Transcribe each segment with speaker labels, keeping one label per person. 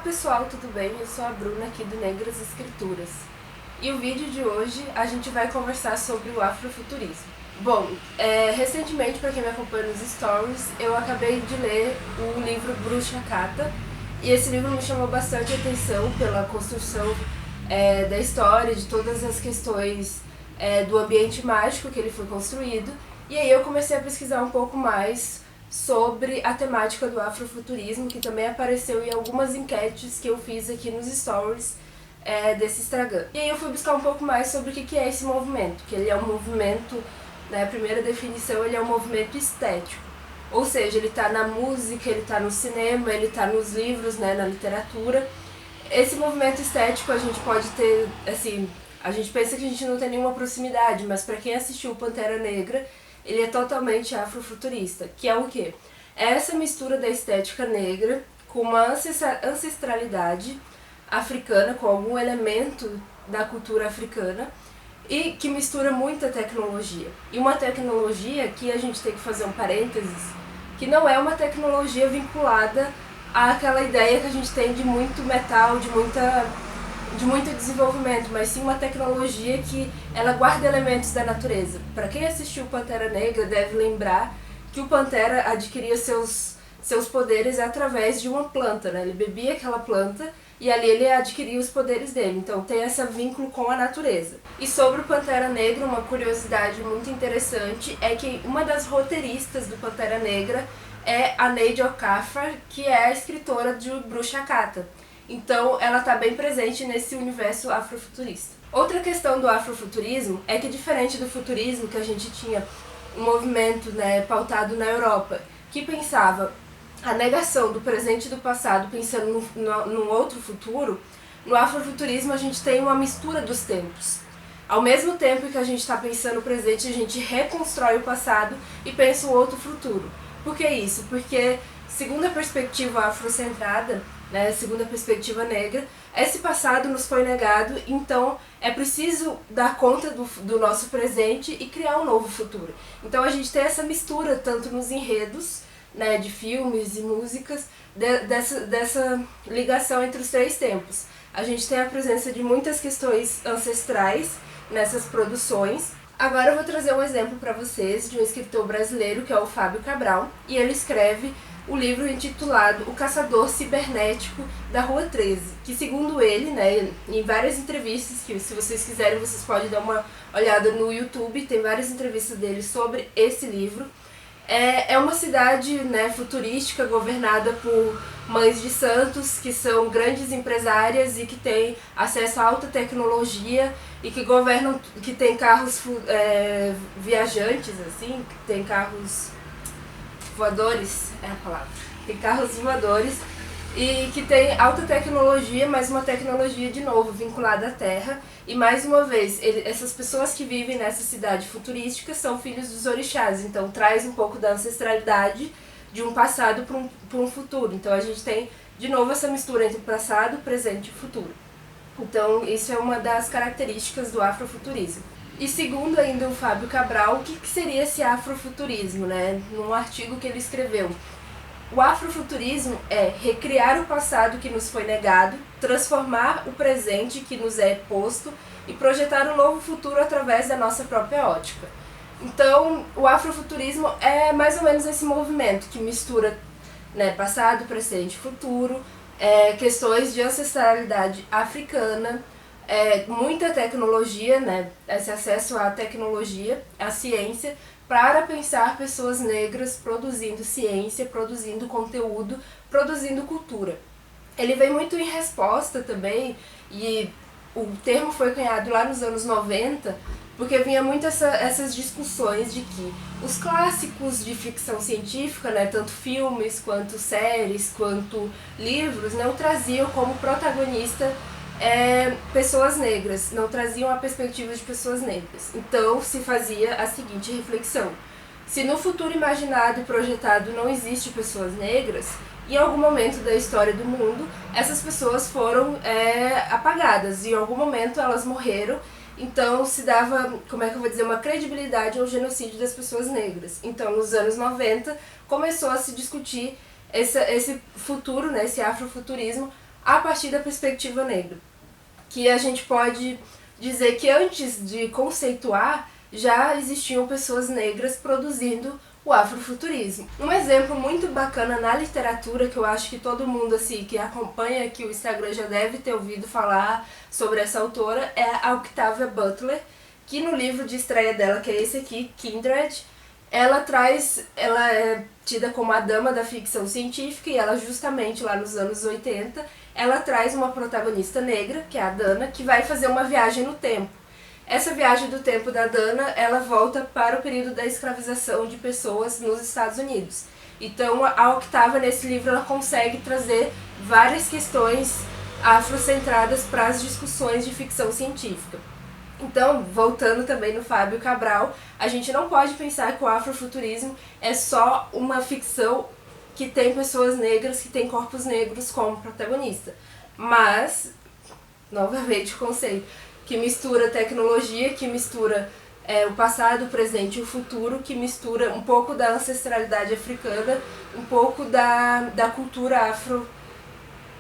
Speaker 1: pessoal, tudo bem? Eu sou a Bruna aqui do Negras Escrituras. E o vídeo de hoje a gente vai conversar sobre o afrofuturismo. Bom, recentemente, para quem me acompanha nos stories, eu acabei de ler o livro Bruxa Cata. E esse livro me chamou bastante atenção pela construção da história, de todas as questões do ambiente mágico que ele foi construído. E aí eu comecei a pesquisar um pouco mais sobre a temática do afrofuturismo, que também apareceu em algumas enquetes que eu fiz aqui nos stories desse Instagram. E aí eu fui buscar um pouco mais sobre o que é esse movimento, que ele é um movimento, a primeira definição, ele é um movimento estético. Ou seja, ele está na música, ele está no cinema, ele está nos livros, na literatura. Esse movimento estético a gente pode ter, assim, a gente pensa que a gente não tem nenhuma proximidade, mas para quem assistiu Pantera Negra, ele é totalmente afrofuturista, que é o quê? É essa mistura da estética negra com uma ancestralidade africana, com algum elemento da cultura africana, e que mistura muita tecnologia. E uma tecnologia que a gente tem que fazer um parênteses, que não é uma tecnologia vinculada àquela ideia que a gente tem de muito metal, de muito desenvolvimento, mas sim uma tecnologia que ela guarda elementos da natureza. Para quem assistiu Pantera Negra deve lembrar que o Pantera adquiria seus poderes através de uma planta, Ele bebia aquela planta e ali ele adquiria os poderes dele, então tem esse vínculo com a natureza. E sobre o Pantera Negra, uma curiosidade muito interessante é que uma das roteiristas do Pantera Negra é a Nnedi Okorafor, que é a escritora de Bruxa Cata. Então ela está bem presente nesse universo afrofuturista. Outra questão do afrofuturismo é que, diferente do futurismo, que a gente tinha um movimento pautado na Europa, que pensava a negação do presente e do passado pensando num outro futuro, no afrofuturismo a gente tem uma mistura dos tempos. Ao mesmo tempo que a gente está pensando o presente, a gente reconstrói o passado e pensa um outro futuro. Por que isso? Porque, segundo a perspectiva afrocentrada, segundo a perspectiva negra, esse passado nos foi negado, então é preciso dar conta do nosso presente e criar um novo futuro. Então a gente tem essa mistura tanto nos enredos, de filmes e músicas, dessa ligação entre os três tempos. A gente tem a presença de muitas questões ancestrais nessas produções. Agora eu vou trazer um exemplo para vocês de um escritor brasileiro que é o Fábio Cabral, e ele escreve o livro intitulado O Caçador Cibernético da Rua 13, que, segundo ele, em várias entrevistas, que se vocês quiserem vocês podem dar uma olhada no YouTube, tem várias entrevistas dele sobre esse livro. É uma cidade futurística governada por mães de santos, que são grandes empresárias e que têm acesso a alta tecnologia e que governam, que tem carros viajantes, assim, que tem carros voadores, é a palavra. Tem carros voadores e que tem alta tecnologia, mas uma tecnologia, de novo, vinculada à Terra. E, mais uma vez, essas pessoas que vivem nessa cidade futurística são filhos dos orixás, então traz um pouco da ancestralidade de um passado para um futuro. Então a gente tem, de novo, essa mistura entre presente, presente e futuro. Então isso é uma das características do afrofuturismo. E segundo ainda o Fábio Cabral, o que seria esse afrofuturismo, Num artigo que ele escreveu. O afrofuturismo é recriar o passado que nos foi negado, transformar o presente que nos é posto e projetar um novo futuro através da nossa própria ótica. Então, o afrofuturismo é mais ou menos esse movimento que mistura passado, presente e futuro, questões de ancestralidade africana, muita tecnologia, esse acesso à tecnologia, à ciência, para pensar pessoas negras produzindo ciência, produzindo conteúdo, produzindo cultura. Ele vem muito em resposta também, e o termo foi cunhado lá nos anos 90, porque vinha muito essas discussões de que os clássicos de ficção científica, tanto filmes, quanto séries, quanto livros, não traziam como protagonista pessoas negras, não traziam a perspectiva de pessoas negras. Então se fazia a seguinte reflexão: se no futuro imaginado e projetado não existe pessoas negras, em algum momento da história do mundo essas pessoas foram apagadas, em algum momento elas morreram, então se dava, uma credibilidade ao genocídio das pessoas negras. Então nos anos 90 começou a se discutir esse futuro, esse afrofuturismo, a partir da perspectiva negra. Que a gente pode dizer que antes de conceituar, já existiam pessoas negras produzindo o afrofuturismo. Um exemplo muito bacana na literatura, que eu acho que todo mundo assim, que acompanha aqui o Instagram já deve ter ouvido falar sobre essa autora, é a Octavia Butler, que no livro de estreia dela, que é esse aqui, Kindred, ela é tida como a dama da ficção científica, e ela justamente lá nos anos 80, ela traz uma protagonista negra, que é a Dana, que vai fazer uma viagem no tempo. Essa viagem do tempo da Dana, ela volta para o período da escravização de pessoas nos Estados Unidos. Então a Octavia nesse livro ela consegue trazer várias questões afrocentradas para as discussões de ficção científica. Então, voltando também no Fábio Cabral, a gente não pode pensar que o afrofuturismo é só uma ficção que tem pessoas negras, que tem corpos negros como protagonista. Mas, novamente o conceito, que mistura tecnologia, que mistura o passado, o presente e o futuro, que mistura um pouco da ancestralidade africana, um pouco da cultura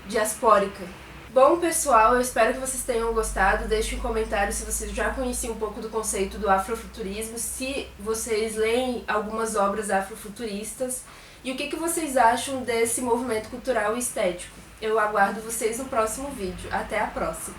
Speaker 1: afrodiaspórica. Bom, pessoal, eu espero que vocês tenham gostado. Deixe um comentário se vocês já conheciam um pouco do conceito do afrofuturismo, se vocês leem algumas obras afrofuturistas e o que vocês acham desse movimento cultural e estético. Eu aguardo vocês no próximo vídeo. Até a próxima!